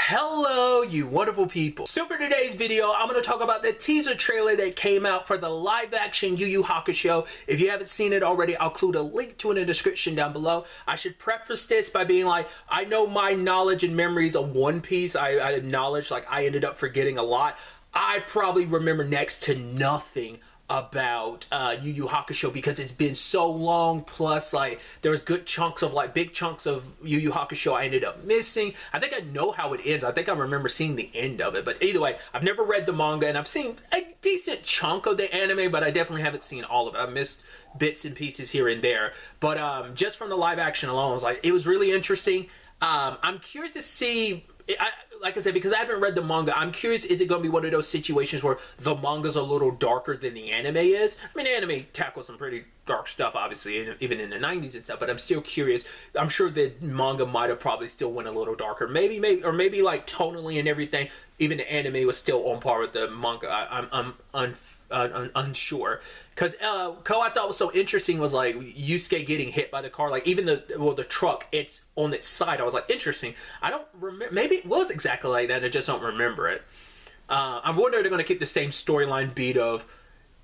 Hello, you wonderful people. So for today's video, I'm going to talk about the teaser trailer that came out for the live-action Yu Yu Hakusho. If you haven't seen it already, I'll include a link to it in the description down below. I should preface this by being like, I know my knowledge and memories of One Piece. I acknowledge, like, I ended up forgetting a lot. I probably remember next to nothing about Yu Yu Hakusho because it's been so long, plus like there was good chunks of like big chunks of Yu Yu Hakusho I ended up missing. I think I know how it ends. I think I remember seeing the end of it, but either way, I've never read the manga and I've seen a decent chunk of the anime, but I definitely haven't seen all of it. I missed bits and pieces here and there, but just from the live action alone, I was like, it was really interesting. I'm curious to see, like I said, because I haven't read the manga, I'm curious, is it going to be one of those situations where the manga's a little darker than the anime is? I mean, anime tackles some pretty dark stuff, obviously, even in the 90s and stuff, but I'm still curious. I'm sure the manga might have probably still went a little darker. Maybe like tonally and everything, even the anime was still on par with the manga. I'm unsure. Because what I thought was so interesting was like Yusuke getting hit by the car, like even the truck, it's on its side. I was like, interesting. I don't remember, maybe it was exactly like that, I just don't remember it. I wonder if they're going to keep the same storyline beat of,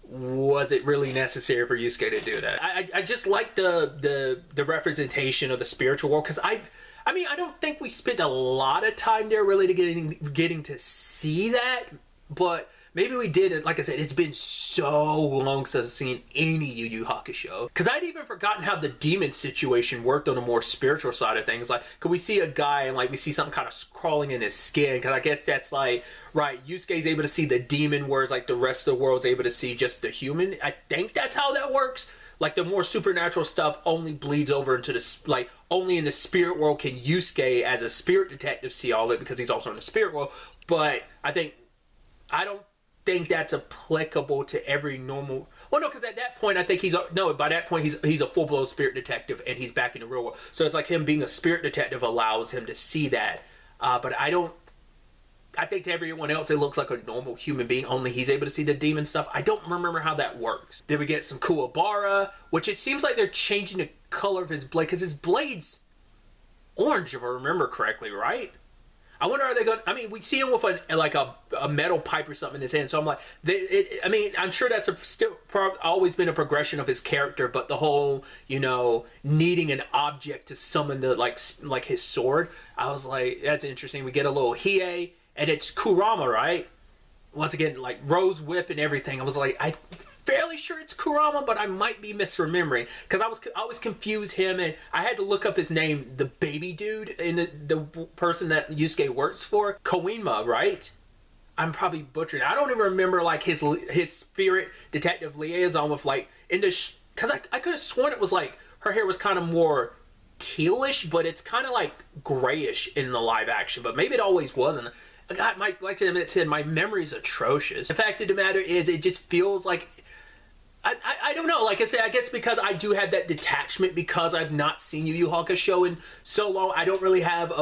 was it really necessary for Yusuke to do that? I just like the representation of the spiritual world, because I mean, I don't think we spent a lot of time there really to getting to see that, but maybe we did. Like I said, it's been so long since I've seen any Yu Yu Hakusho. Because I'd even forgotten how the demon situation worked on a more spiritual side of things. Like, could we see a guy and like we see something kind of crawling in his skin? Because I guess that's like, right, Yusuke's able to see the demon, whereas like the rest of the world's able to see just the human. I think that's how that works. Like the more supernatural stuff only bleeds over into the, like, only in the spirit world can Yusuke as a spirit detective see all of it, because he's also in the spirit world. But I don't think that's applicable to every normal. Well, no, because at that point I think by that point he's a full-blown spirit detective and he's back in the real world. So it's like him being a spirit detective allows him to see that. But I think to everyone else it looks like a normal human being, only he's able to see the demon stuff. I don't remember how that works. Then we get some Kuwabara, which it seems like they're changing the color of his blade, because his blade's orange if I remember correctly, right? I wonder, are they going to, I mean, we see him with a metal pipe or something in his hand, so I'm like, I mean, I'm sure that's still always been a progression of his character, but the whole, you know, needing an object to summon the, like his sword, I was like, that's interesting. We get a little Hiei, and it's Kurama, right? Once again, like Rose Whip and everything. I was like, I'm fairly sure it's Kurama, but I might be misremembering, because I always confuse him, and I had to look up his name, the baby dude, and the person that Yusuke works for, Koinma, right? I'm probably butchering. I don't even remember like his spirit detective liaison with like because I could have sworn it was like her hair was kind of more tealish, but it's kind of like grayish in the live action, but maybe it always wasn't. Like I said, my memory's atrocious. The fact of the matter is, it just feels like, I don't know, like I said, I guess because I do have that detachment, because I've not seen Yu Yu Hakusho in so long, I don't really have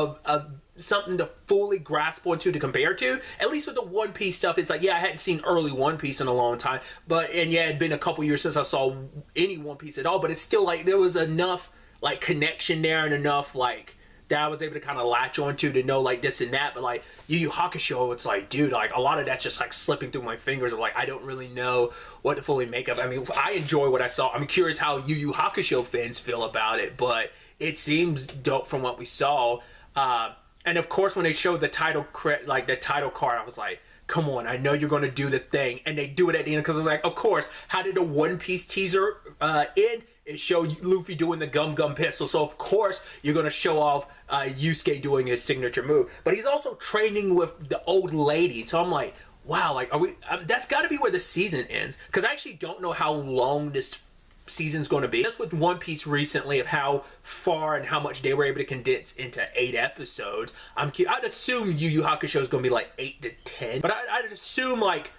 something to fully grasp onto to compare to. At least with the One Piece stuff, it's like, yeah, I hadn't seen early One Piece in a long time, and yeah, it'd been a couple years since I saw any One Piece at all, but it's still like, there was enough like connection there and enough like that I was able to kind of latch onto to know like this and that. But like Yu Yu Hakusho, it's like, dude, like a lot of that's just like slipping through my fingers. I'm like, I don't really know what to fully make of. I mean, I enjoy what I saw. I'm curious how Yu Yu Hakusho fans feel about it, but it seems dope from what we saw. And of course, when they showed the title card, I was like, come on, I know you're going to do the thing. And they do it at the end, because it's like, of course, how did the One Piece teaser end? It showed Luffy doing the Gum Gum pistol, so of course you're going to show off Yusuke doing his signature move. But he's also training with the old lady, so I'm like, wow, like, are we? That's got to be where the season ends, because I actually don't know how long this season's going to be. Just with One Piece recently, of how far and how much they were able to condense into 8 episodes, I'd assume Yu Yu Hakusho is going to be like 8 to 10, but I'd assume like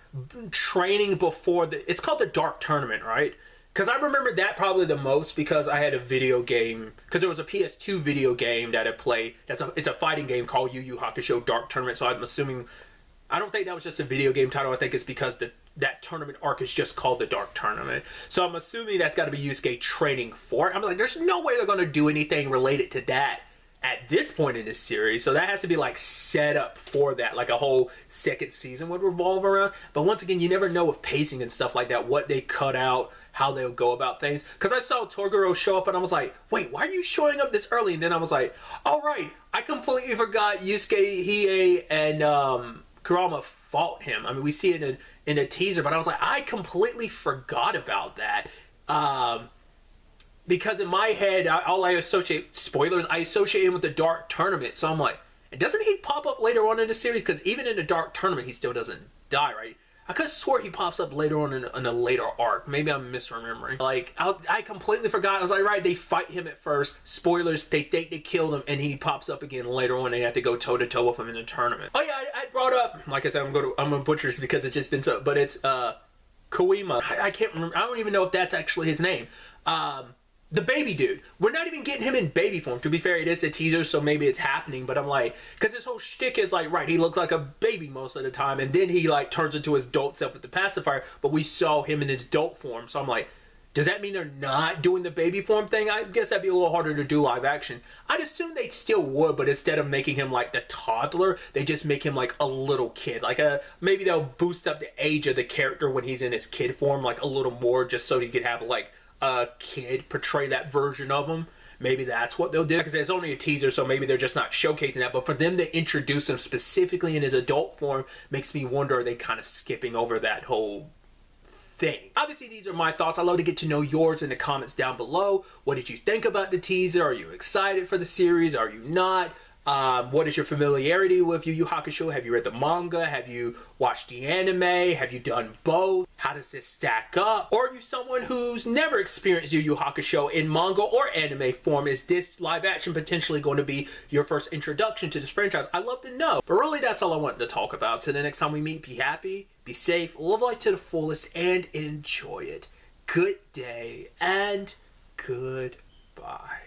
training before it's called the Dark Tournament, right? Because I remember that probably the most, because I had a video game, because there was a PS2 video game that I played, it's a fighting game called Yu Yu Hakusho Dark Tournament, so I'm assuming, I don't think that was just a video game title, I think it's because that tournament arc is just called the Dark Tournament. So I'm assuming that's got to be Yusuke training for it. I'm like, there's no way they're going to do anything related to that at this point in this series, so that has to be like set up for that, like a whole second season would revolve around. But once again, you never know with pacing and stuff like that, what they cut out, how they'll go about things. Because I saw Toguro show up and I was like, wait, why are you showing up this early? And then I was like, all right, I completely forgot Yusuke, Hiei, and Kurama fought him. I mean, we see it in a teaser, but I was like, I completely forgot about that. Because in my head, all I associate, spoilers, I associate him with the Dark Tournament. So I'm like, and doesn't he pop up later on in the series? Because even in the Dark Tournament, he still doesn't die, right? I could have swore he pops up later on in a later arc. Maybe I'm misremembering. Like, I completely forgot. I was like, right, they fight him at first. Spoilers, they think they killed him, and he pops up again later on. They have to go toe-to-toe with him in the tournament. Oh, yeah, I brought up, like I said, I'm going to butcher this because it's just been so, but it's Koima. I can't remember. I don't even know if that's actually his name. The baby dude. We're not even getting him in baby form. To be fair, it is a teaser, so maybe it's happening. But I'm like, because his whole shtick is like, right, he looks like a baby most of the time. And then he like turns into his adult self with the pacifier. But we saw him in his adult form. So I'm like, does that mean they're not doing the baby form thing? I guess that'd be a little harder to do live action. I'd assume they still would, but instead of making him like the toddler, they just make him like a little kid. Like maybe they'll boost up the age of the character when he's in his kid form like a little more, just so he could have like a kid portray that version of him. Maybe that's what they'll do, because it's only a teaser, so maybe they're just not showcasing that. But for them to introduce him specifically in his adult form makes me wonder, are they kind of skipping over that whole thing? Obviously, these are my thoughts. I'd love to get to know yours in the comments down below. What did you think about the teaser? Are you excited for the series? Are you not? What is your familiarity with Yu Yu Hakusho? Have you read the manga? Have you watched the anime? Have you done both? How does this stack up? Or are you someone who's never experienced Yu Yu Hakusho in manga or anime form? Is this live action potentially going to be your first introduction to this franchise? I'd love to know. But really, that's all I wanted to talk about. So the next time we meet, be happy, be safe, live life to the fullest, and enjoy it. Good day and goodbye.